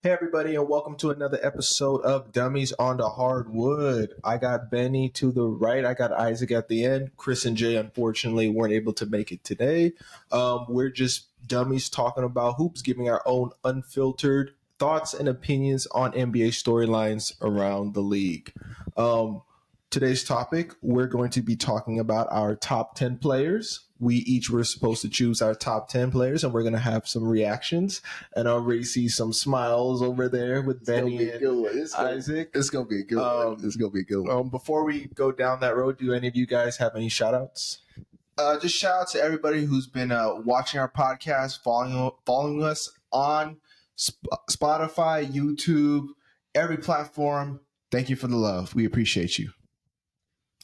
Hey everybody, and welcome to another episode of Dummies on the Hardwood. I got Benny to the right, I got Isaac at the end. Chris and Jay unfortunately weren't able to make it today. We're just dummies talking about hoops, giving our own unfiltered thoughts and opinions on NBA storylines around the league. Today's topic, we're going to be talking about our top 10 players. We each were supposed to choose our top 10 players, and we're going to have some reactions. And I already see some smiles over there with Benny and Isaac. It's going to be a good one. It's going to be a good one. Before we go down that road, do any of you guys have any shout-outs? Just shout out to everybody who's been watching our podcast, following us on Spotify, YouTube, every platform. Thank you for the love. We appreciate you.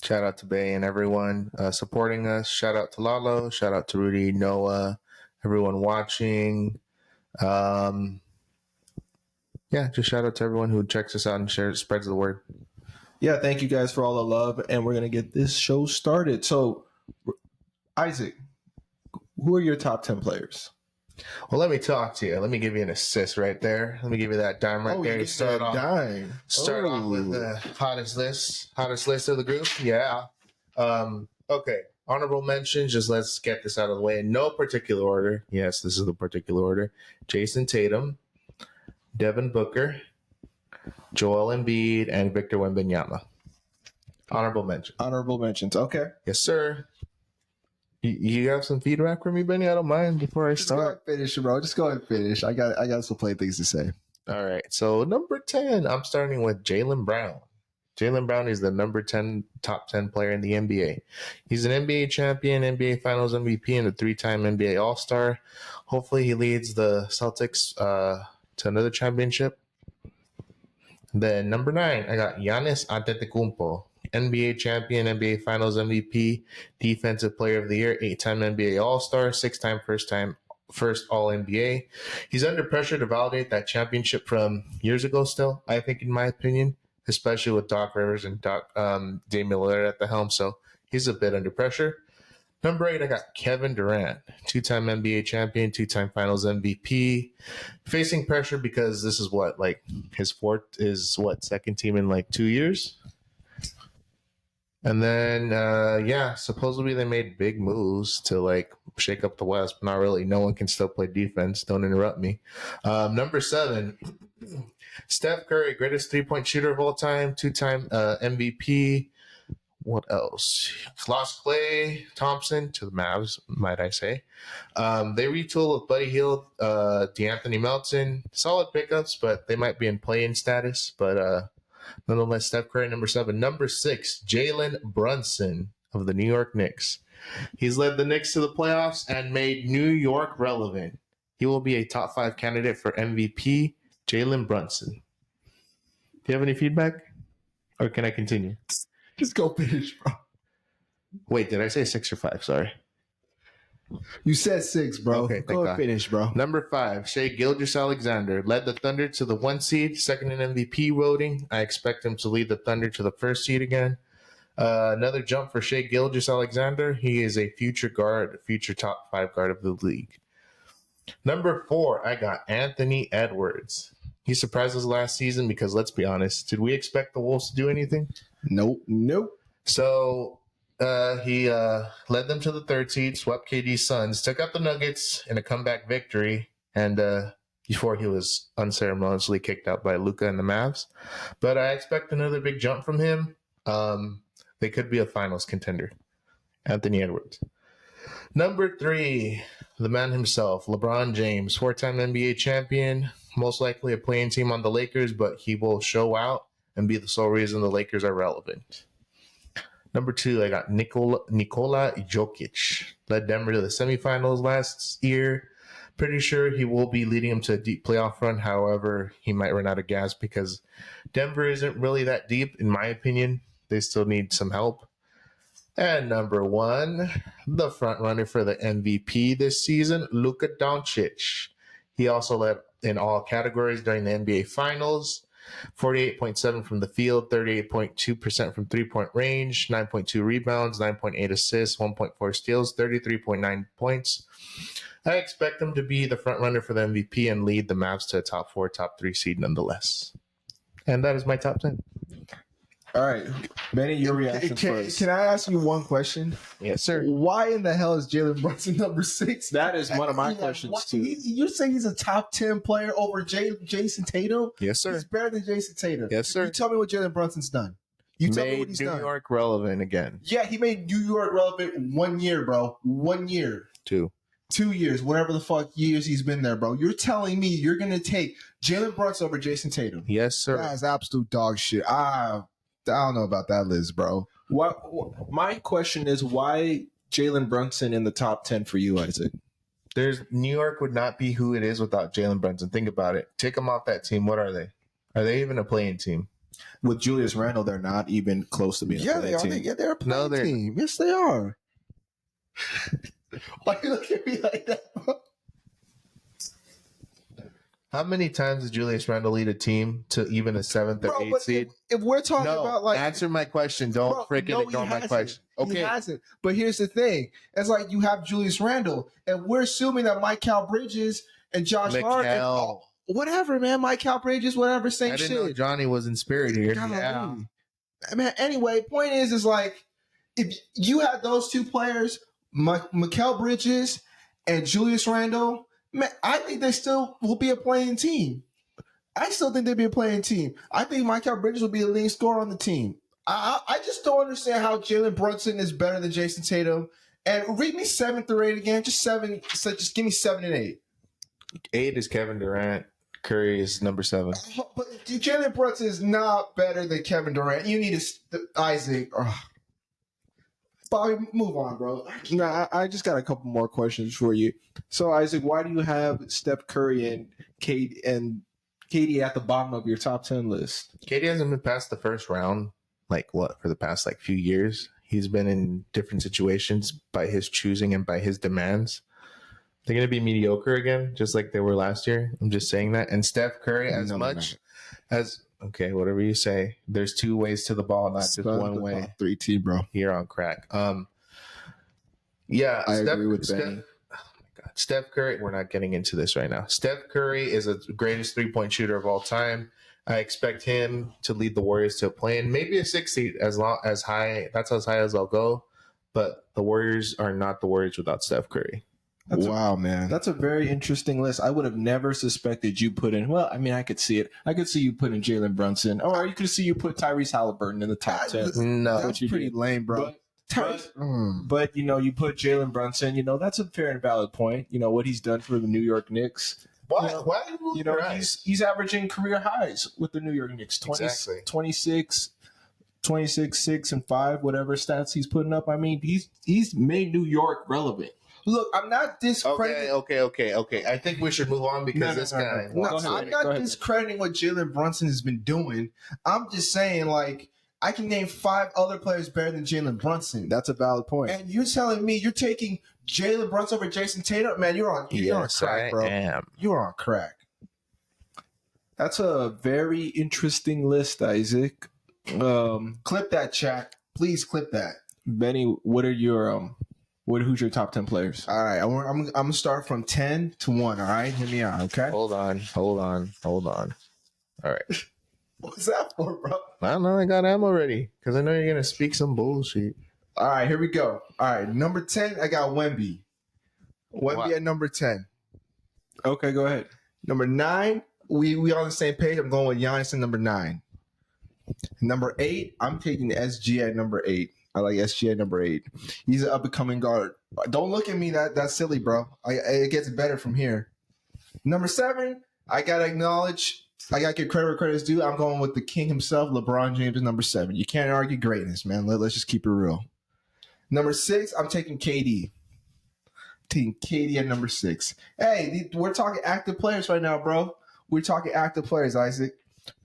Shout out to Bay and everyone supporting us. Shout out to Lalo. Shout out to Rudy, Noah, everyone watching. Just shout out to everyone who checks us out and spreads the word. Yeah, thank you guys for all the love, and we're going to get this show started. So, Isaac, who are your top 10 players? Well, let me talk to you. Let me give you an assist right there. Let me give you that dime right there. Start off with the hottest list of the group. Yeah. Okay. Honorable mentions. Just let's get this out of the way in no particular order. Yes, this is the particular order. Jason Tatum, Devin Booker, Joel Embiid, and Victor Wembanyama. Honorable mentions. Okay. Yes, sir. You have some feedback for me, Benny? I don't mind before I start. Finish, bro. Just go ahead and finish. I got some plain things to say. All right. So number 10, I'm starting with Jaylen Brown. Jaylen Brown is the top 10 player in the NBA. He's an NBA champion, NBA Finals MVP, and a 3-time NBA All-Star. Hopefully he leads the Celtics to another championship. Then number 9, I got Giannis Antetokounmpo. NBA champion, NBA Finals MVP, Defensive Player of the Year, 8-time NBA All-Star, 6-time first All-NBA. He's under pressure to validate that championship from years ago still, I think, in my opinion, especially with Doc Rivers and Damian Lillard at the helm, so he's a bit under pressure. Number 8, I got Kevin Durant, 2-time NBA champion, 2-time Finals MVP, facing pressure because this is his second team in 2 years? And then, supposedly they made big moves to shake up the West, but not really. No one can still play defense. Don't interrupt me. Number 7, Steph Curry, greatest 3-point shooter of all time, 2-time MVP. What else? Lost Klay Thompson to the Mavs, might I say. They retooled with Buddy Hield, DeAnthony Melton. Solid pickups, but they might be in play-in status. But nonetheless, Steph Curry, number 7. Number 6, Jalen Brunson of the New York Knicks. He's led the Knicks to the playoffs and made New York relevant. He will be a top 5 candidate for MVP, Jalen Brunson. Do you have any feedback? Or can I continue? Just go finish, bro. Wait, did I say 6 or 5? Sorry. You said 6, bro. Okay, go and finish, bro. Number 5, Shai Gilgeous-Alexander led the Thunder to the 1 seed, second in MVP voting. I expect him to lead the Thunder to the 1st seed again. Another jump for Shai Gilgeous-Alexander. He is a future top 5 guard of the league. Number 4, I got Anthony Edwards. He surprised us last season because, let's be honest, did we expect the Wolves to do anything? Nope. So he led them to the 3rd seed, swept KD's Suns, took out the Nuggets in a comeback victory, and before he was unceremoniously kicked out by Luka and the Mavs. But I expect another big jump from him. They could be a finals contender. Anthony Edwards. Number 3, the man himself, LeBron James, 4-time NBA champion, most likely a playing team on the Lakers, but he will show out and be the sole reason the Lakers are relevant. Number 2, I got Nikola Jokic. Led Denver to the semifinals last year. Pretty sure he will be leading them to a deep playoff run. However, he might run out of gas because Denver isn't really that deep, in my opinion. They still need some help. And number 1, the front runner for the MVP this season, Luka Doncic. He also led in all categories during the NBA Finals. 48.7 from the field, 38.2% from three-point range, 9.2 rebounds, 9.8 assists, 1.4 steals, 33.9 points. I expect him to be the front runner for the MVP and lead the Mavs to a top 4, top 3 seed nonetheless. And that is my top 10. All right, Benny, your reaction first. Can I ask you one question? Yes, sir. Why in the hell is Jalen Brunson number 6? That is one of my questions too. You're saying he's a top 10 player over Jason Tatum? Yes, sir. He's better than Jason Tatum. Yes, sir. You tell me what Jalen Brunson's done. You tell me what he's New done. York relevant again. Yeah, he made New York relevant 1 year, bro. 1 year. 2 years, whatever the fuck years he's been there, bro. You're telling me you're going to take Jalen Brunson over Jason Tatum? Yes, sir. That's absolute dog shit. I don't know about that list, bro. My question is, why Jalen Brunson in the top 10 for you, Isaac? New York would not be who it is without Jalen Brunson. Think about it. Take them off that team. What are they? Are they even a playing team? With Julius Randle, they're not even close to being a playing team. Yeah, they're a playing team. Yes, they are. Why you look at me like that, bro? How many times did Julius Randle lead a team to even a 7th or 8th seed? If we're talking about like answer my question. Don't freaking ignore my question. Okay. He hasn't. But here's the thing. It's like you have Julius Randle, and we're assuming that Mikal Bridges and Josh Hart and whatever, man. Mikal Bridges, whatever, same shit. I didn't know Johnny was in spirit here. Yeah. Man, anyway, point is like, if you had those two players, Mikal Bridges and Julius Randle, man, I think they still will be a playing team. I still think they'd be a playing team. I think Mikal Bridges will be the leading scorer on the team. I just don't understand how Jalen Brunson is better than Jason Tatum. And read me 7 through 8 again. Just 7. So just give me 7 and 8. 8 is Kevin Durant. Curry is number 7. But Jalen Brunson is not better than Kevin Durant. You need Isaac. Bobby, move on, bro. No, I just got a couple more questions for you. So, Isaac, why do you have Steph Curry and KD at the bottom of your top 10 list? KD hasn't been past the first round, for the past few years. He's been in different situations by his choosing and by his demands. They're going to be mediocre again, just like they were last year. I'm just saying that. And Steph Curry, okay, whatever you say. There's 2 ways to the ball, not just one way. 3T, bro. You're on crack. Yeah, I agree with Benny. Oh my God, Steph Curry. We're not getting into this right now. Steph Curry is the greatest 3-point shooter of all time. I expect him to lead the Warriors to a play-in, maybe a 6 seed, as high. That's as high as I'll go. But the Warriors are not the Warriors without Steph Curry. Man. That's a very interesting list. I would have never suspected you put in, well, I mean, I could see it. I could see you put in Jalen Brunson, or you could see you put Tyrese Halliburton in the top 10. No. That's pretty lame, bro. But you put Jalen Brunson, that's a fair and valid point. You know, what he's done for the New York Knicks. Why? He's averaging career highs with the New York Knicks. 26, 6, and 5, whatever stats he's putting up. I mean, he's made New York relevant. Look, I'm not discrediting. Okay. I think we should move on because this guy. I'm not discrediting what Jalen Brunson has been doing. I'm just saying, I can name 5 other players better than Jalen Brunson. That's a valid point. And you're telling me you're taking Jalen Brunson over Jason Tatum? Man, you're on crack, bro. You're on crack. That's a very interesting list, Isaac. Clip that, chat. Please clip that. Benny, what are your who's your top 10 players? All right, I'm gonna start from 10 to 1. All right, hear me out. Okay. Hold on. All right. What's that for, bro? I don't know. I got ammo ready because I know you're gonna speak some bullshit. All right, here we go. All right, number 10, I got Wemby. Wemby at number 10. Okay, go ahead. Number 9, we on the same page. I'm going with Giannis at number 9. Number 8, I'm taking SG at number 8. I like SG at number 8. He's an up-and-coming guard. Don't look at me. That's silly, bro. It gets better from here. Number 7, I got to acknowledge, I got to give credit where credit's due. I'm going with the king himself, LeBron James, is number 7. You can't argue greatness, man. Let's just keep it real. Number 6, I'm taking KD. Taking KD at number 6. Hey, we're talking active players right now, bro. We're talking active players, Isaac.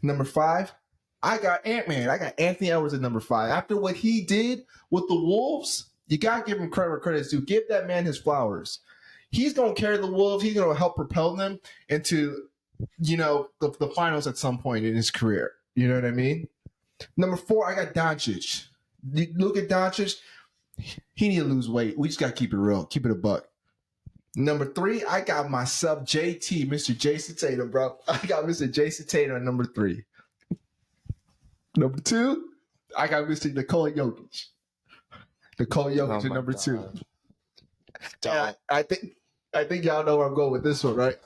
Number 5, I got Ant-Man. I got Anthony Edwards at number 5. After what he did with the Wolves, you got to give him credit where credit's due. Give that man his flowers. He's going to carry the Wolves. He's going to help propel them into the finals at some point in his career. You know what I mean? Number 4, I got Doncic. Look at Doncic. He need to lose weight. We just got to keep it real. Keep it a buck. Number 3, I got myself JT, Mr. Jason Tatum, bro. I got Mr. Jason Tatum at number 3. Number 2, I got Mr. Nikola Jokic. Nikola Jokic at number 2. Yeah, I think y'all know where I'm going with this one, right?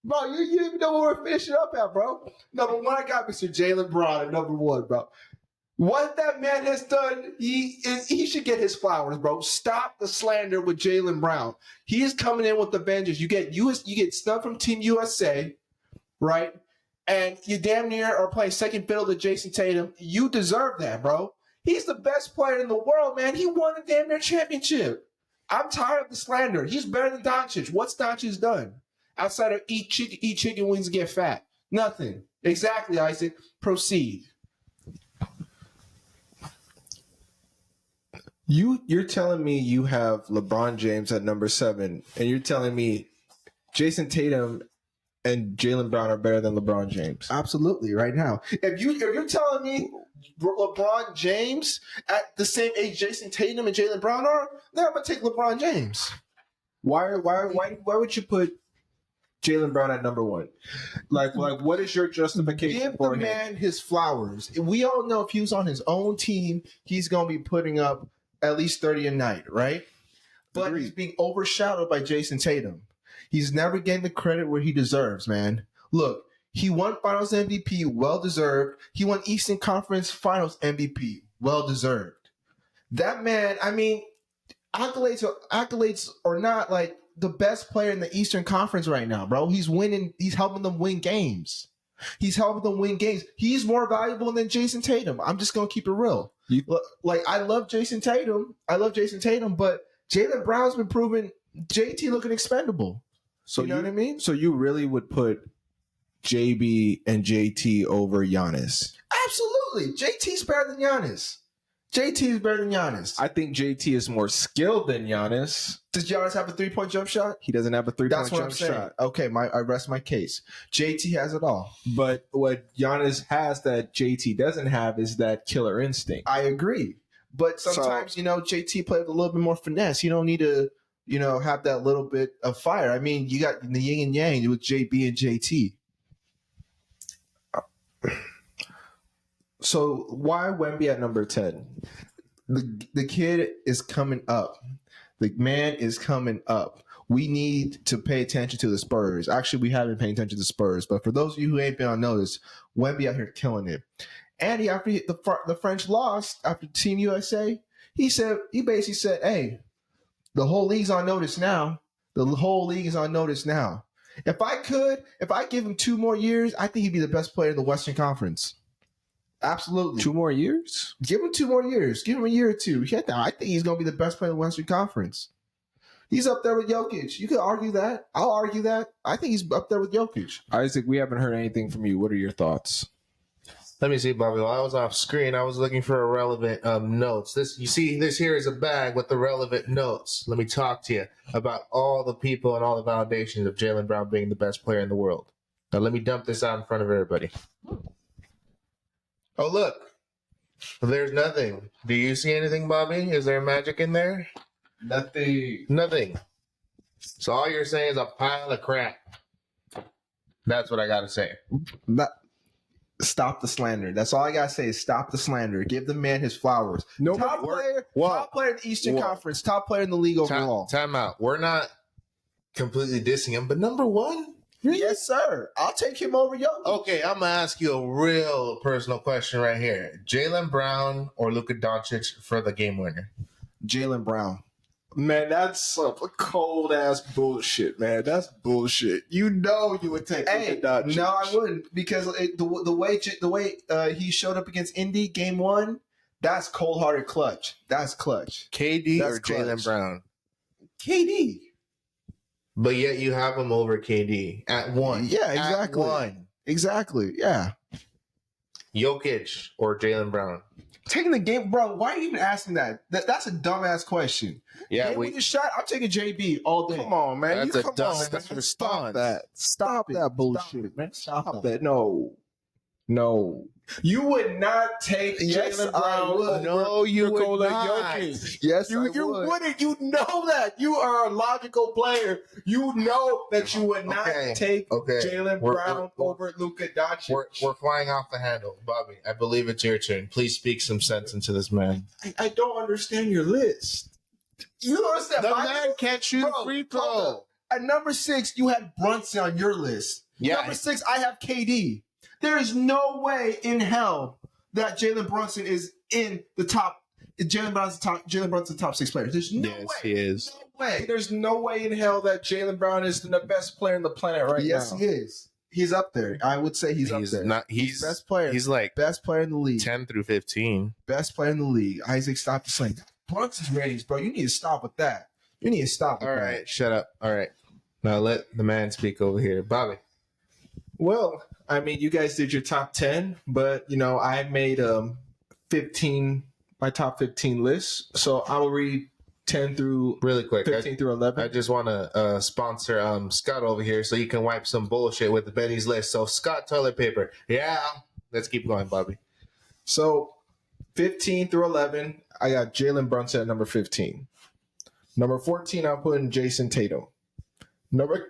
Bro, you didn't even know where we're finishing up at, bro. Number 1, I got Mr. Jaylen Brown at number 1, bro. What that man has done, he should get his flowers, bro. Stop the slander with Jaylen Brown. He is coming in with the vengeance. You get snubbed from Team USA, right? And you damn near are playing second fiddle to Jason Tatum. You deserve that, bro. He's the best player in the world, man. He won the damn near championship. I'm tired of the slander. He's better than Doncic. What's Doncic done? Outside of eat chicken wings and get fat. Nothing. Exactly, Isaac. Proceed. You're telling me you have LeBron James at number 7, and you're telling me Jason Tatum and Jaylen Brown are better than LeBron James? Absolutely, right now. If you're telling me LeBron James at the same age Jason Tatum and Jaylen Brown are, then I'm gonna take LeBron James. Why would you put Jaylen Brown at number 1? Like what is your justification Give for the him? man his flowers. We all know if he was on his own team, he's gonna be putting up at least 30 a night, right? But Agreed. he's being overshadowed by Jason Tatum. He's never getting the credit where he deserves, man. Look, he won Finals MVP, well deserved. He won Eastern Conference Finals MVP, well deserved. That man, I mean, accolades or not, like the best player in the Eastern Conference right now, bro. He's winning. He's helping them win games. He's more valuable than Jason Tatum. I'm just gonna keep it real. I love Jason Tatum. But Jaylen Brown's been proving JT looking expendable. So you know what I mean? So you really would put JB and JT over Giannis? Absolutely. JT's better than Giannis. I think JT is more skilled than Giannis. Does Giannis have a 3-point jump shot? He doesn't have a 3-point jump shot. Okay, I rest my case. JT has it all. But what Giannis has that JT doesn't have is that killer instinct. I agree. But sometimes, JT plays with a little bit more finesse. You don't need to, have that little bit of fire. I mean, you got the yin and yang with JB and JT. So why Wemby at number 10? The kid is coming up. The man is coming up. We need to pay attention to the Spurs. Actually, we haven't been paying attention to the Spurs. But for those of you who ain't been on notice, Wemby out here killing it. And after the French lost after Team USA, he basically said, hey, the whole league's on notice now. If I give him 2 more years, I think he'd be the best player in the Western Conference. Absolutely. 2 more years? Give him 2 more years. Give him a year or 2. I think he's going to be the best player in the Western Conference. He's up there with Jokic. You could argue that. I'll argue that. I think he's up there with Jokic. Isaac, we haven't heard anything from you. What are your thoughts? Let me see, Bobby. While I was off screen, I was looking for relevant notes. This here is a bag with the relevant notes. Let me talk to you about all the people and all the validations of Jaylen Brown being the best player in the world. Now, let me dump this out in front of everybody. Oh, look. There's nothing. Do you see anything, Bobby? Is there magic in there? Nothing. So all you're saying is a pile of crap. That's what I got to say. Stop the slander. That's all I gotta say is stop the slander. Give the man his flowers. Top player in the Eastern Conference. Top player in the league overall. Time out. We're not completely dissing him, but number 1? Really? Yes, sir. I'll take him over Jokic. Okay, I'm gonna ask you a real personal question right here. Jaylen Brown or Luka Doncic for the game winner? Jaylen Brown. Man, that's some cold ass bullshit, man. That's bullshit. You would take Luka Doncic. No, I wouldn't, because the way he showed up against Indy game 1, that's cold hearted clutch. That's clutch. KD or Jaylen Brown? KD. But yet you have him over KD at 1. Yeah, exactly. At 1. Exactly. Yeah. Jokic or Jaylen Brown? Taking the game, bro. Why are you even asking that? That's a dumbass question. Yeah, Game winning shot. I'm taking JB all day. Come on, man. That's a Come dumbass on, man. Stop response. that. Stop that bullshit, man. Stop That. No. You would not take Yes, Jaylen I Brown would. over No, you would Nikola not. Jokic. Yes, You would. wouldn't. You know that. You are a logical player. You know that you would not Okay, take okay. Jaylen We're- Brown we're- over Luka Doncic. We're flying off the handle. Bobby, I believe it's your turn. Please speak some sense into this man. I don't understand your list. You don't understand. The my man list? can't shoot Bro, a free hold throw. up. At number 6, you had Brunson on your list. Yeah. Number 6, I have KD. There is no way in hell that Jalen Brunson is in the top. Jalen Brunson's top 6 players. There's no Yes, way. he is. No way. There's no way in hell that Jaylen Brown is the best player on the planet right now. Yes, he is. He's up there. I would say he's up there. Not. He's best player. He's like Best player in the league. 10 through 15. Best player in the league. Isaac, stop the sling. Brunson's ratings, bro. You need to stop with that. You need to stop with All that. right, shut up. All right, now let the man speak over here, Bobby. Well, I mean, you guys did your top 10, but, I made 15, my top 15 list. So I will read 10 through Really quick, 15 through 11. I just want to sponsor Scott over here so you can wipe some bullshit with the Benny's list. So Scott toilet paper. Yeah, let's keep going, Bobby. So 15 through 11, I got Jalen Brunson at number 15. Number 14, I'm putting Jason Tatum. Number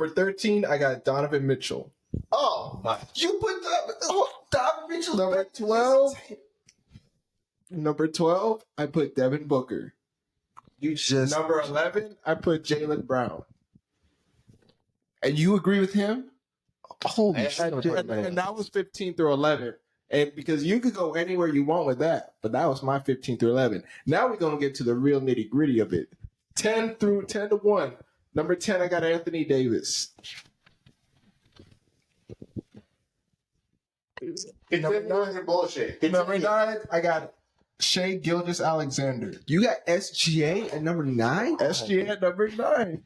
13, I got Donovan Mitchell. Oh, you put Donovan Mitchell. Number 12, I put Devin Booker. You just Number 11, I put Jaylen Brown. and you agree with him? Holy shit! And that was 15 through 11. And because you could go anywhere you want with that, but that was my 15 through 11. Now we're going to get to the real nitty gritty of it. 10 to 1. Number 10, I got Anthony Davis. Number 9, bullshit. Number 9, I got Shea Gilgeous-Alexander. You got SGA at number 9. SGA at number 9.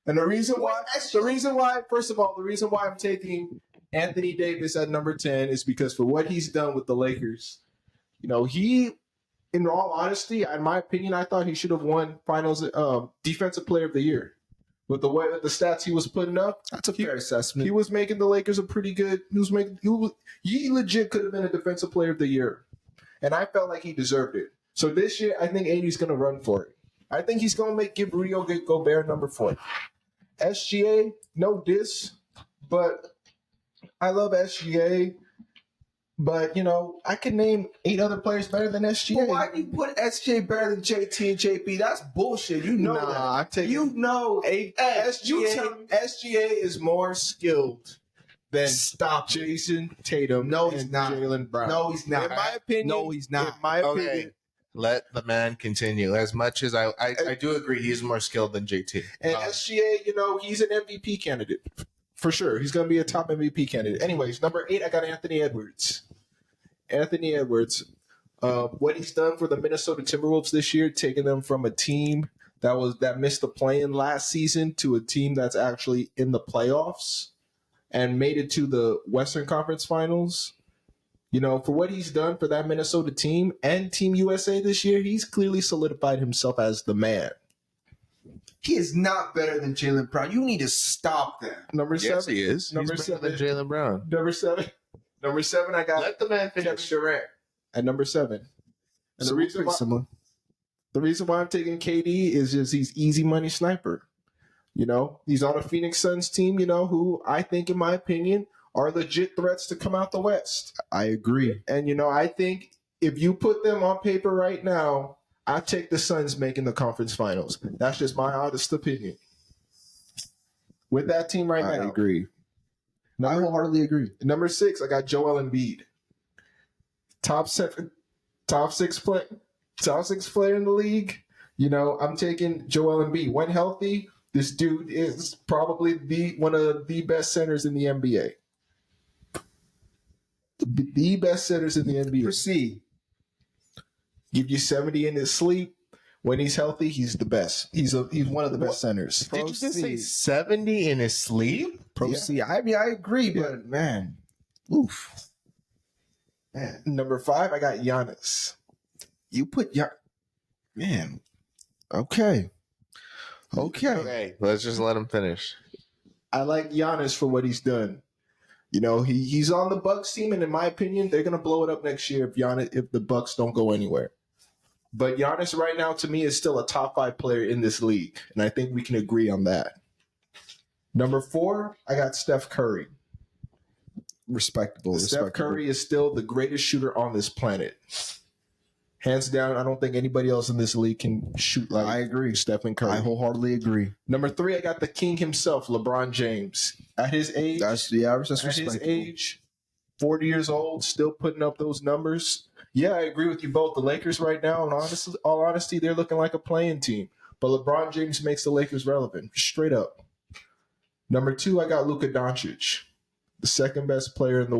And the reason why, first of all, the reason why I'm taking Anthony Davis at number 10 is because for what he's done with the Lakers, he, in all honesty, in my opinion, I thought he should have won Finals Defensive Player of the Year. With the way that the stats he was putting up, That's a fair assessment. he was making the Lakers a pretty good. He legit could have been a Defensive Player of the Year, and I felt like he deserved it. So this year, I think AD's going to run for it. I think he's going to give Rio Gobert number 4. SGA, no diss, but I love SGA. But, I can name 8 other players better than SGA. But why do you put SGA better than JT and JP? That's bullshit. You know that. I take SGA SGA is more skilled than Jason Tatum. No, he's and not. Jaylen Brown. No, he's not. In my opinion, No, he's not. In my opinion, Okay, let the man continue. As much as I do agree, he's more skilled than JT. and SGA, he's an MVP candidate for sure. He's going to be a top MVP candidate. Anyways, number 8, I got Anthony Edwards. What he's done for the Minnesota Timberwolves this year, taking them from a team that missed the play-in last season to a team that's actually in the playoffs and made it to the Western Conference Finals. For what he's done for that Minnesota team and Team USA this year, he's clearly solidified himself as the man. He is not better than Jaylen Brown. You need to stop that. Number 7. he is. Number He's better 7. than Jaylen Brown. Number 7. Number 7, I got Let the man Kevin finish. Durant at number 7. And the reason why I'm taking KD is just he's easy money sniper. He's on a Phoenix Suns team, who I think, in my opinion, are legit threats to come out the West. I agree. And, I think if you put them on paper right now, I take the Suns making the conference finals. That's just my honest opinion. With that team right I now. agree. I wholeheartedly agree. Number 6, I got Joel Embiid. Top 6 player in the league. I'm taking Joel Embiid. When healthy, this dude is probably one of the best centers in the NBA. The best centers in the NBA. Proceed. Give you 70 in his sleep. When he's healthy, he's the best. He's one of the best centers. Did you just say 70 in his sleep? Proceed. I mean, I agree, but man, oof. Man, Number 5, I got Giannis. you put man. Okay. Okay, let's just let him finish. I like Giannis for what he's done. You know, he's on the Bucks team, and in my opinion, they're gonna blow it up next year if the Bucks don't go anywhere. But Giannis right now, to me, is still a top 5 player in this league, and I think we can agree on that. Number 4, I got Steph Curry. Respectable. Steph Curry is still the greatest shooter on this planet. Hands down, I don't think anybody else in this league can shoot like I agree. Stephen Curry. I wholeheartedly agree. Number 3, I got the king himself, LeBron James. At his age, That's the average. That's at his respectable. age, 40 years old, still putting up those numbers. Yeah, I agree with you both. The Lakers right now, in all honesty, they're looking like a playing team. But LeBron James makes the Lakers relevant, straight up. Number 2, I got Luka Doncic, the second best player in the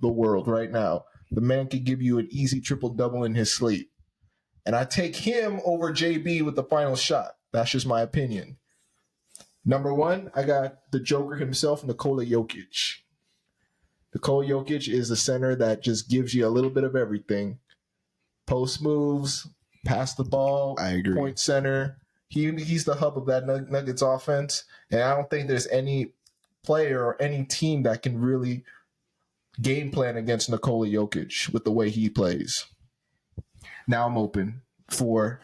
world right now. The man could give you an easy triple-double in his sleep. And I take him over JB with the final shot. That's just my opinion. Number 1, I got the Joker himself, Nikola Jokic. Nikola Jokic is the center that just gives you a little bit of everything. Post moves, pass the ball, I agree. point center. He's the hub of that Nuggets offense. And I don't think there's any player or any team that can really game plan against Nikola Jokic with the way he plays. Now I'm open for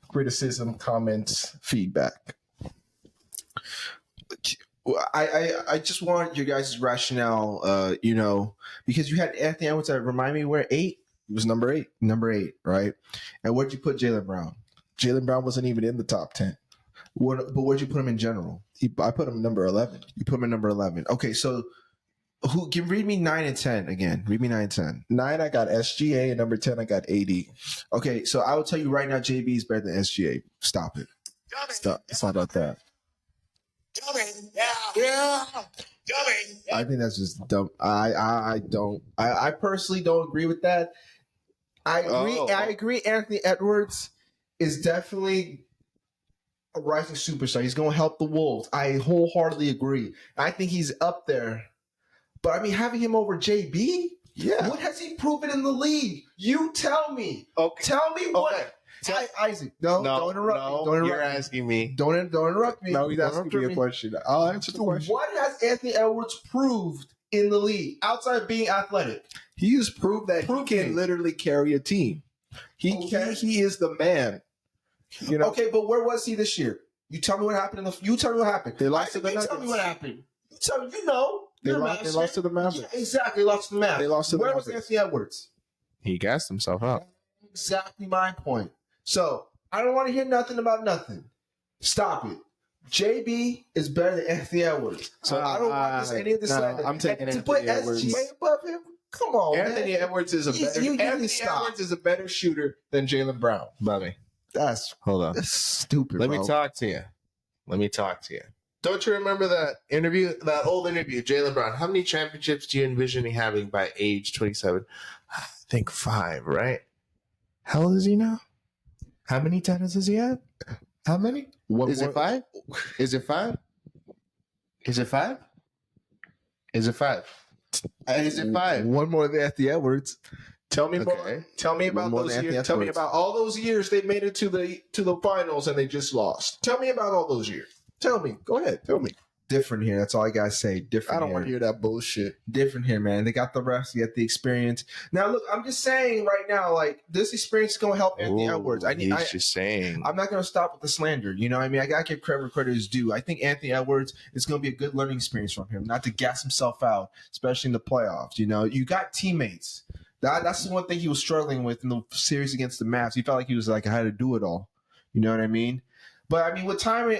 criticism, comments, feedback. I just want your guys' rationale, because you had Anthony Edwards that remind me where 8? It was number 8. Number 8, right? And where'd you put Jaylen Brown? Jaylen Brown wasn't even in the top 10. But where'd you put him in general? I put him number 11. You put him in number 11. Okay, so read me 9 and 10 again. Read me 9 and 10. 9, I got SGA, and number 10, I got AD. Okay, so I will tell you right now, JB is better than SGA. Stop it. Stop. It's not about that. I think that's just dumb. I personally don't agree with that. I agree. Oh. I agree. Anthony Edwards is definitely a rising superstar. He's going to help the Wolves. I wholeheartedly agree. I think he's up there. But I mean, having him over JB, Yeah. what has he proven in the league? You tell me. Okay. Tell me what. Okay. Isaac, don't interrupt me. Don't interrupt you're me. asking me. Don't interrupt me. No, he's Don't asking interrupt me a question. I'll answer the So question. what has Anthony Edwards proved in the league outside of being athletic? He has proved that he can literally carry a team. Okay. He is the man. You know, Okay, but where was he this year? You tell me what happened. You tell me what happened. They lost to the You tell Nuggets. me what happened. You tell me. You know. They You're a lost master. to the Mavericks. Yeah, exactly. Lost to the Mavericks. They lost to the Where was Mavericks. Anthony Edwards? He gassed himself up. Exactly my point. So I don't want to hear nothing about nothing. Stop it. JB is better than Anthony Edwards. So I don't want this, any of this. I'm taking to put Anthony Edwards. SGA above him. Come on, Anthony man. Edwards is a better. You need to Anthony stop. Edwards is a better shooter than Jaylen Brown. Bobby, That's hold on. stupid. Let bro. me talk to you. Don't you remember that old interview, Jaylen Brown? How many championships do you envision having by age 27? I think 5, right? How old is he now? How many titles does he have? How many? Is it 5? Is it 5? Is it 5? Is it 5? Is it 5? One more than Anthony Edwards. Tell me Okay. more. Tell me about more those than years. Anthony Tell me Edwards. about all those years they made it to the finals and they just lost. Tell me about all those years. Tell me. Go ahead. Tell me. Different here. That's all I gotta say. Different. I don't here. want to hear that bullshit. Different here, man. They got the refs, they got the experience. Now, look, I'm just saying right now, like this experience is gonna help Anthony Edwards. He's just saying. I'm not gonna stop with the slander. You know what I mean? I gotta give credit where credit is due. I think Anthony Edwards is gonna be a good learning experience from him, not to gas himself out, especially in the playoffs. You know, you got teammates. That's the one thing he was struggling with in the series against the Mavs. He felt like he was like, I had to do it all. You know what I mean? But I mean, with time,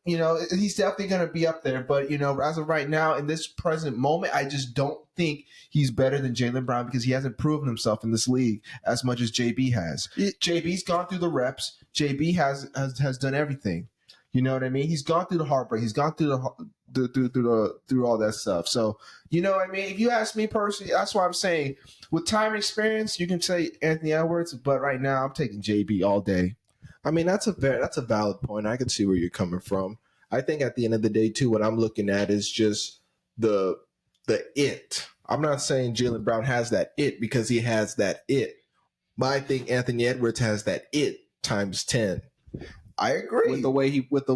you know, he's definitely going to be up there. But you know, as of right now, in this present moment, I just don't think he's better than Jaylen Brown because he hasn't proven himself in this league as much as JB has. JB's gone through the reps. JB has done everything. You know what I mean? He's gone through the heartbreak. He's gone through through all that stuff. So you know what I mean? If you ask me personally, that's why I'm saying with time and experience, you can say Anthony Edwards. But right now, I'm taking JB all day. I mean, that's a valid point. I can see where you're coming from. I think at the end of the day, too, what I'm looking at is just the it. I'm not saying Jaylen Brown has that it because he has that it. But I think Anthony Edwards has that it times 10. I agree. With the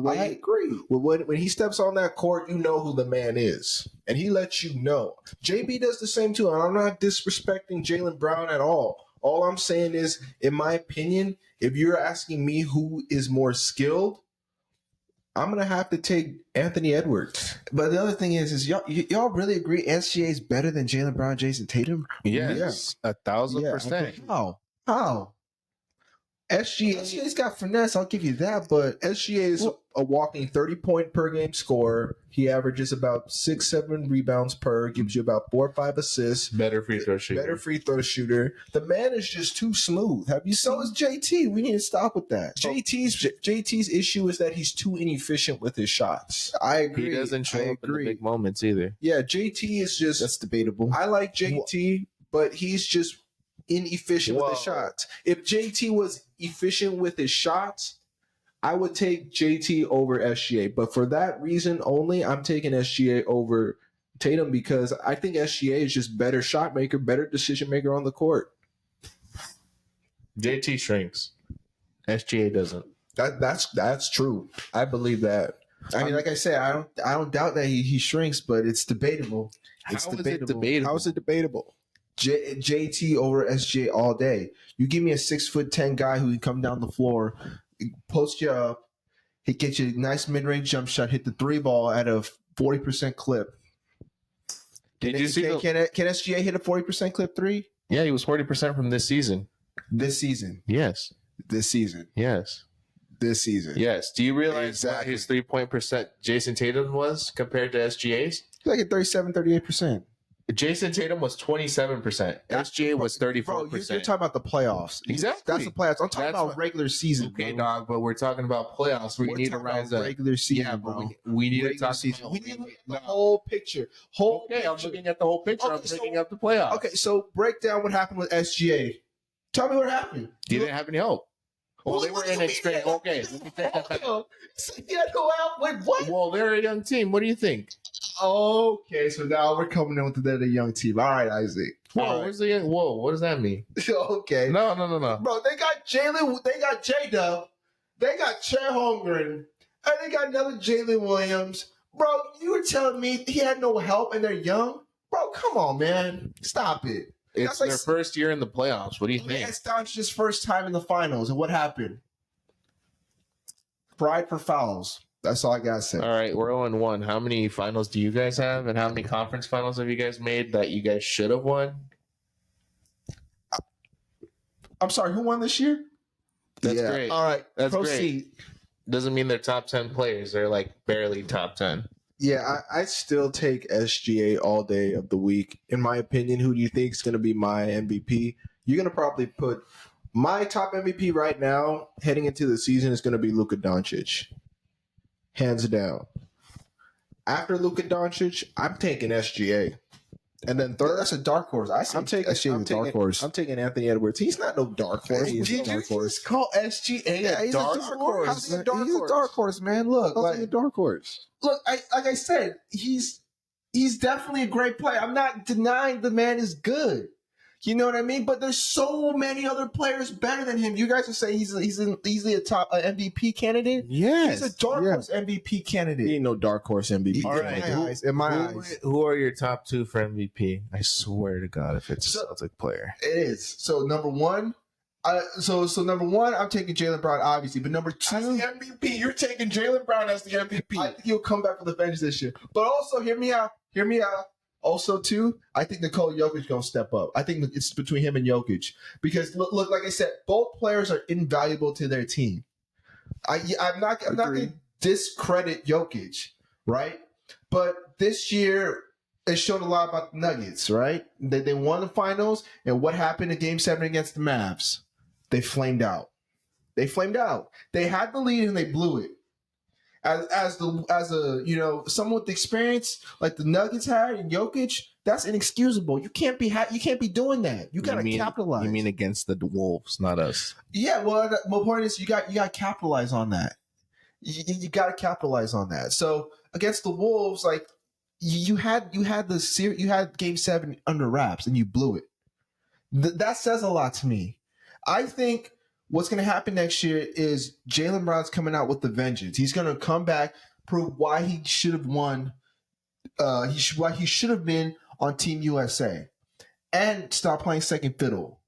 way I agree. When he steps on that court, you know who the man is, and he lets you know. JB does the same too, and I'm not disrespecting Jaylen Brown at all. All I'm saying is, in my opinion, if you're asking me who is more skilled, I'm gonna have to take Anthony Edwards. But the other thing is y'all really agree SGA is better than Jaylen Brown, Jason Tatum? Yes, 1,000%. How? SGA's got finesse, I'll give you that, but SGA is a walking 30-point per game scorer. He averages about 6-7 rebounds per, gives you about 4 or 5 assists. Better free throw shooter. The man is just too smooth. Have you so is JT. We need to stop with that. JT's issue is that he's too inefficient with his shots. I agree. He doesn't show up in the big moments either. Yeah, JT is just... That's debatable. I like JT, but he's just inefficient with his shots. If JT was efficient with his shots, I would take JT over SGA. But for that reason only, I'm taking SGA over Tatum because I think SGA is just better shot maker, better decision maker on the court. JT shrinks. SGA doesn't. That's true. I believe that. I mean, like I said, I don't doubt that he shrinks, but it's debatable. How is it debatable? JT over SGA all day. You give me a 6'10" guy who can come down the floor, post you up, he get you a nice mid-range jump shot, hit the 3 ball at a 40% clip. Can SGA hit a 40% clip 3? Yeah, he was 40% from this season. This season. Yes. This season. Yes. This season. Yes. Do you realize what his 3-point percent Jason Tatum was compared to SGA's? Like at 37, 38%. Jason Tatum was 27%. SGA was 34%. Bro, you're talking about the playoffs. Exactly. That's the playoffs. I'm talking about regular season. Okay, dog, but we're talking about playoffs where you need to rise up. Regular season, yeah, bro. but we need to talk season. We need to look at the whole picture. I'm looking at the whole picture. I'm bringing up the playoffs. Okay, so break down what happened with SGA. Tell me what happened. He didn't have any help. Well, they were inexperienced. Okay. Yeah, no help. Wait, what? Well, they're a young team. What do you think? Okay, so now we're coming in with the young team. All right, Isaac. Whoa, where's the young? Whoa, what does that mean? Okay. No. Bro, they got Jalen. They got J-Dub. They got Chet Holmgren. And they got another Jalen Williams. Bro, you were telling me he had no help and they're young? Bro, come on, man. Stop it. It's their first year in the playoffs. What do you think? It's Doncic's first time in the finals. And what happened? Pride for fouls. That's all I got to say. All right, we're 0-1. How many finals do you guys have? And how many conference finals have you guys made that you guys should have won? I'm sorry, who won this year? That's great. All right, that's proceed. Great. Doesn't mean they're top 10 players. They're like barely top 10. Yeah, I still take SGA all day of the week. In my opinion, who do you think is going to be my MVP? You're going to probably put my top MVP right now heading into the season is going to be Luka Doncic. Hands down. After Luka Doncic, I'm taking SGA. And then third, that's a dark horse. I'm taking dark horse. I'm taking Anthony Edwards. He's not no dark horse. Did you just call SGA a dark horse? He's a dark horse, man. Look, like a dark horse. Look, like I said, he's definitely a great player. I'm not denying the man is good. You know what I mean? But there's so many other players better than him. You guys are saying he's easily a top MVP candidate? Yes. He's a dark horse MVP candidate. He ain't no dark horse MVP. All right. In my eyes. Who are your top 2 for MVP? I swear to God, if it's a Celtic player. It is. So number 1, so number 1, I'm taking Jaylen Brown, obviously. But number 2, as the MVP, you're taking Jaylen Brown as the MVP. I think he'll come back for the bench this year. But also, hear me out. Also, too, I think Nikola Jokic going to step up. I think it's between him and Jokic. Because, look, like I said, both players are invaluable to their team. I'm not going to discredit Jokic, right? But this year, it showed a lot about the Nuggets, right? They won the finals, and what happened in Game 7 against the Mavs? They flamed out. They had the lead, and they blew it. As a someone with experience like the Nuggets had and Jokic, that's inexcusable. You can't be doing that. You gotta capitalize. You mean against the Wolves, not us? Yeah. Well, my point is you got to capitalize on that. You got to capitalize on that. So against the Wolves, like you had Game 7 under wraps and you blew it. That says a lot to me. I think what's going to happen next year is Jaylen Brown's coming out with the vengeance. He's going to come back, prove why he should have won. Why he should have been on Team USA, and stop playing second fiddle.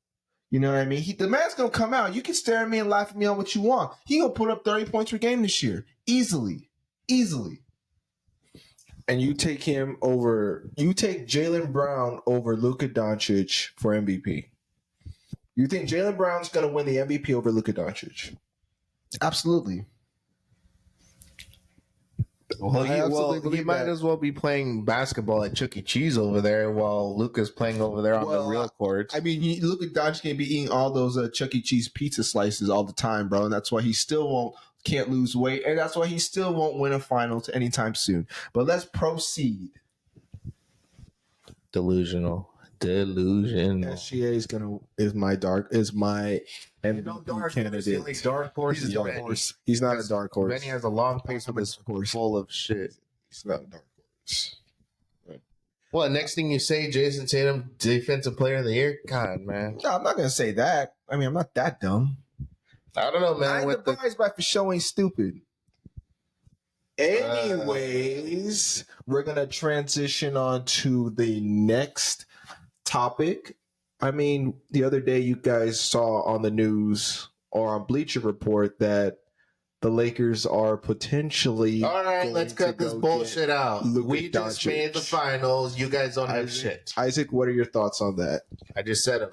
You know what I mean? The man's going to come out. You can stare at me and laugh at me on what you want. He going to put up 30 points per game this year. Easily. And you take Jaylen Brown over Luka Doncic for MVP. You think Jaylen Brown's going to win the MVP over Luka Doncic? Absolutely. He might as well be playing basketball at Chuck E. Cheese over there while Luka's playing over there on the real courts. I mean, Luka Doncic can be eating all those Chuck E. Cheese pizza slices all the time, bro, and that's why he still can't lose weight, and that's why he still won't win a finals anytime soon. But let's proceed. Delusion. SGA is my MVP candidate. Dark horse. He's a dark horse. He's not a dark horse. Benny has a long pace with his horse full of shit. He's not a dark horse. Well, next thing you say, Jason Tatum, defensive player of the year? God, man. No, I'm not gonna say that. I mean, I'm not that dumb. I don't know, man. I ain't surprised by for showing stupid. Anyways, we're gonna transition on to the next topic. I mean, the other day you guys saw on the news or on Bleacher Report that the Lakers are potentially. All right, let's cut this bullshit out. We just Doncic. made the finals. You guys don't have shit. Isaac, what are your thoughts on that? I just said it.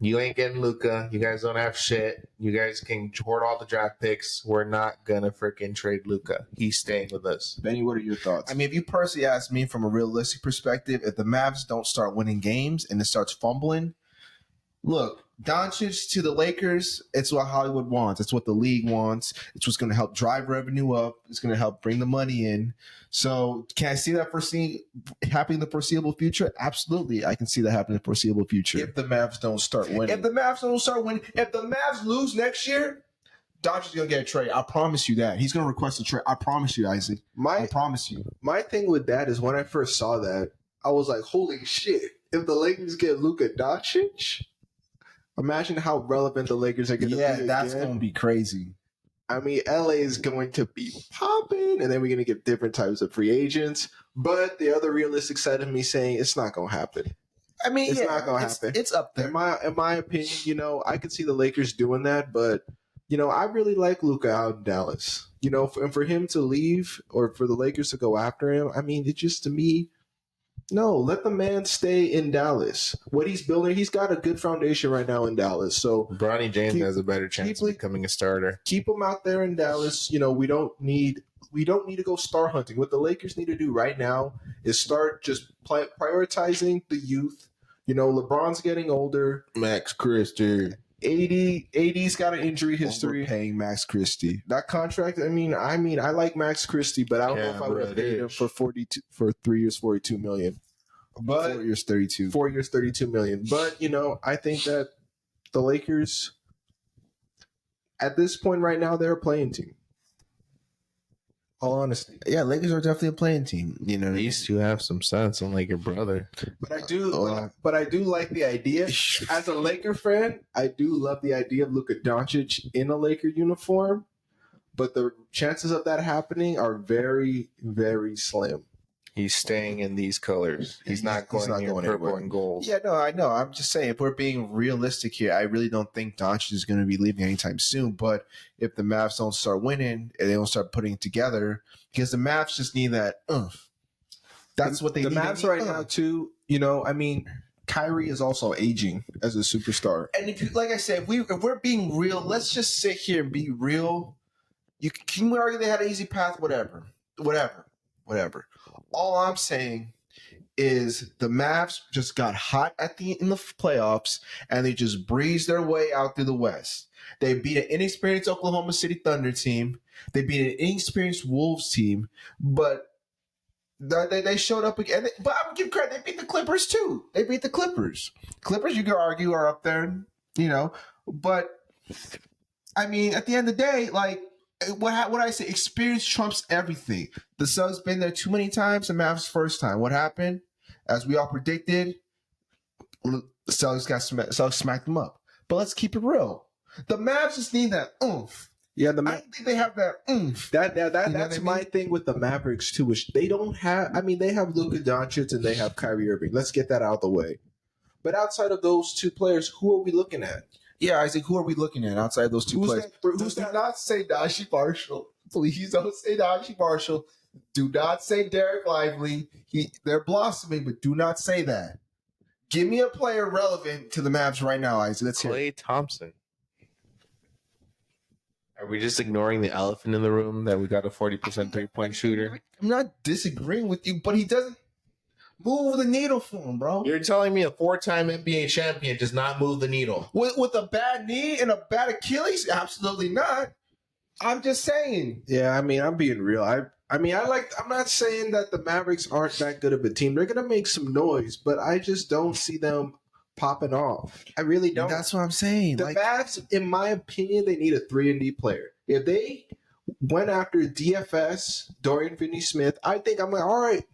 You ain't getting Luka. You guys don't have shit. You guys can hoard all the draft picks. We're not gonna freaking trade Luka. He's staying with us. Benny, what are your thoughts? I mean, if you personally ask me from a realistic perspective, if the Mavs don't start winning games and it starts fumbling, look, Doncic to the Lakers, it's what Hollywood wants. It's what the league wants. It's what's going to help drive revenue up. It's going to help bring the money in. So can I see that happening in the foreseeable future? Absolutely. I can see that happening in the foreseeable future. if the Mavs don't start winning. If the Mavs lose next year, Doncic's going to get a trade. I promise you that. He's going to request a trade. I promise you, Isaac. I promise you. My thing with that is when I first saw that, I was like, holy shit. If the Lakers get Luka Doncic, imagine how relevant the Lakers are going to be. Yeah, that's going to be crazy. I mean, LA is going to be popping, and then we're going to get different types of free agents. But the other realistic side of me saying it's not going to happen. I mean, It's not going to happen. It's up there. In my opinion, I could see the Lakers doing that, but I really like Luka out in Dallas. And for him to leave or for the Lakers to go after him, I mean, it's just to me. No, let the man stay in Dallas. What he's building, he's got a good foundation right now in Dallas. So Bronny James has a better chance of becoming a starter. Keep him out there in Dallas. We don't need to go star hunting. What the Lakers need to do right now is start just prioritizing the youth. LeBron's getting older. Max Christie. AD's got an injury history. Paying Max Christie. That contract, I mean, I like Max Christie, but I don't know if I would have paid him for 3 years, $42 million. But 4 years, 32. 4 years, $32 million. But I think that the Lakers, at this point right now, they're a playing team. All honesty. Yeah, Lakers are definitely a playing team. At least you have some sense, unlike your brother. But I do like the idea. As a Laker fan, I do love the idea of Luka Doncic in a Laker uniform. But the chances of that happening are very, very slim. He's staying in these colors. He's not going purple anywhere. and gold. Yeah, no, I know. I'm just saying, if we're being realistic here, I really don't think Doncic is going to be leaving anytime soon. But if the Mavs don't start winning and they don't start putting it together, because the Mavs just need that. That's what they need. The Mavs right now, too. I mean, Kyrie is also aging as a superstar. And if like I said, if we're being real, let's just sit here and be real. You can argue they had an easy path, whatever. All I'm saying is the Mavs just got hot in the playoffs, and they just breezed their way out through the West. They beat an inexperienced Oklahoma City Thunder team. They beat an inexperienced Wolves team, but they showed up again. But I'm giving credit; they beat the Clippers too. They beat the Clippers. Clippers, you could argue, are up there, But I mean, at the end of the day, like, what I say, experience trumps everything. The Suns been there too many times. The Mavs first time. What happened? As we all predicted, the Celtics smacked them up. But let's keep it real. The Mavs just need that oomph. Yeah, I don't think they have that oomph. That's my thing with the Mavericks too, which they don't have. I mean, they have Luka Doncic and they have Kyrie Irving. Let's get that out of the way. But outside of those two players, who are we looking at? Yeah, Isaac, who are we looking at outside those two players? Who's Do that? not say Najee Marshall. Please don't say Najee Marshall. Do not say Derek Lively. They're blossoming, but do not say that. Give me a player relevant to the Mavs right now, Isaac. Let's hear it. Klay Thompson. Are we just ignoring the elephant in the room that we got a 40% 3-point shooter? I'm not disagreeing with you, but he doesn't move the needle for him, bro. You're telling me a 4-time NBA champion does not move the needle? With a bad knee and a bad Achilles? Absolutely not. I'm just saying. Yeah, I mean, I'm being real. I'm not saying that the Mavericks aren't that good of a team. They're gonna make some noise, but I just don't see them popping off. I really don't. That's what I'm saying. The Mavs, in my opinion, they need a 3-and-D player. If they went after DFS, Dorian Finney-Smith, I think I'm like, all right,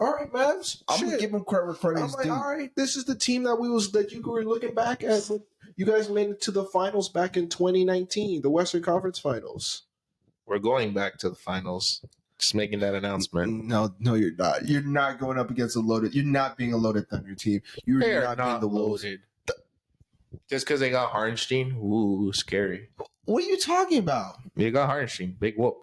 Mavs. I'm gonna give him credit for I'm his like, due. all right, this is the team that you were looking back at. You guys made it to the finals back in 2019, the Western Conference Finals. We're going back to the finals. Just making that announcement. No, you're not. You're not going up against a loaded. You're not being a loaded Thunder team. You're They are not being not the Wolves. loaded. Just because they got Hardenstein, ooh, scary. What are you talking about? You got Hardenstein, big whoop.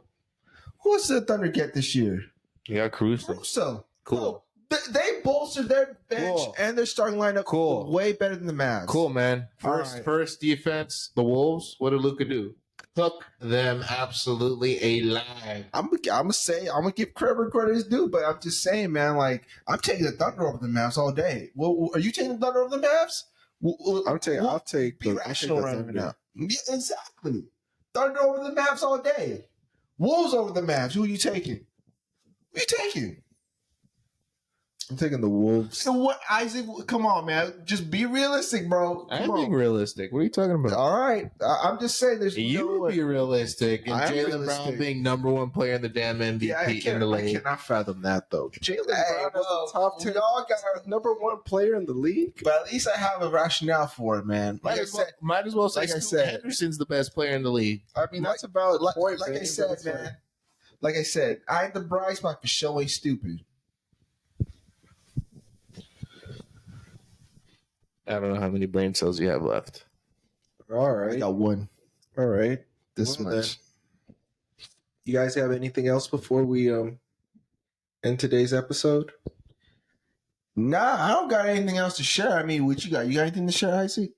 Who else did the Thunder get this year? You got Caruso. Caruso. Cool. No, they bolstered their bench Cool. and their starting lineup Cool. way better than the Mavs. Cool, man. First defense, the Wolves. What did Luka do? Took them absolutely alive. I'm gonna give credit is due, but I'm just saying, man. Like, I'm taking the Thunder over the Mavs all day. Well, are you taking the Thunder over the Mavs? I'll take Be rational right now. Yeah, exactly. Thunder over the Mavs all day. Wolves over the Mavs. Who are you taking? Who are you taking? I'm taking the Wolves. So what, Isaac? Come on, man. Just be realistic, bro. I'm Come being on. realistic. What are you talking about? All right. I'm just saying there's no You way. be realistic, and I am Jaylen realistic. Brown being #1 player in the damn MVP Yeah, in the I league. cannot fathom that though. Jaylen Hey, Brown is well, the top 10, y'all got #1 player in the league. But at least I have a rationale for it, man. Might as well say like I Scoot said- Henderson's the best player in the league. I mean, that's a valid point. like I man. said, That's fine. man. Like I said, I ain't the bright spot for show ain't stupid. I don't know how many brain cells you have left. All I right. got one. All right. This Well, much. You guys have anything else before we end today's episode? Nah, I don't got anything else to share. I mean, what you got? You got anything to share, Isaac?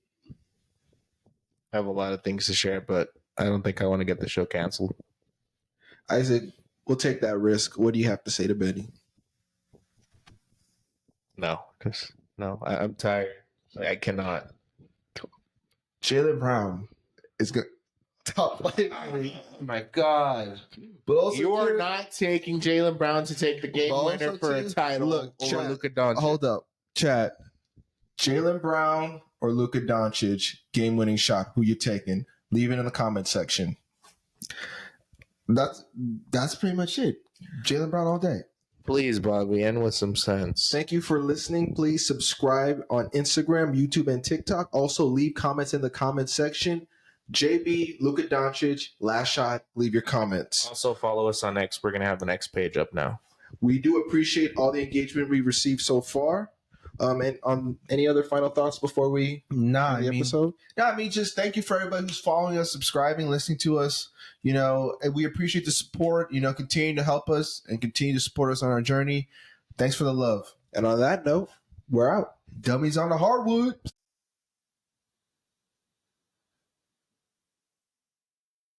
I have a lot of things to share, but I don't think I want to get the show canceled. Isaac, we'll take that risk. What do you have to say to Benny? No, I'm tired. I cannot. Jaylen Brown is good. Top player. Oh my God. But also, You are not taking Jaylen Brown to take the game But winner also, for a too, title look, over chat, Luka Doncic. Hold up, chat. Jaylen Brown or Luka Doncic, game-winning shot. Who you taking? Leave it in the comment section. That's pretty much it. Jaylen Brown all day. Please, Bobby, end with some sense. Thank you for listening. Please subscribe on Instagram, YouTube, and TikTok. Also, leave comments in the comment section. JB, Luka Doncic, last shot. Leave your comments. Also, follow us on X. We're going to have the next page up now. We do appreciate all the engagement we received so far. And any other final thoughts before we Nah, end the episode? just thank you for everybody who's following us, subscribing, listening to us. And we appreciate the support. Continue to help us and continue to support us on our journey. Thanks for the love. And on that note, we're out. Dummies on the hardwood.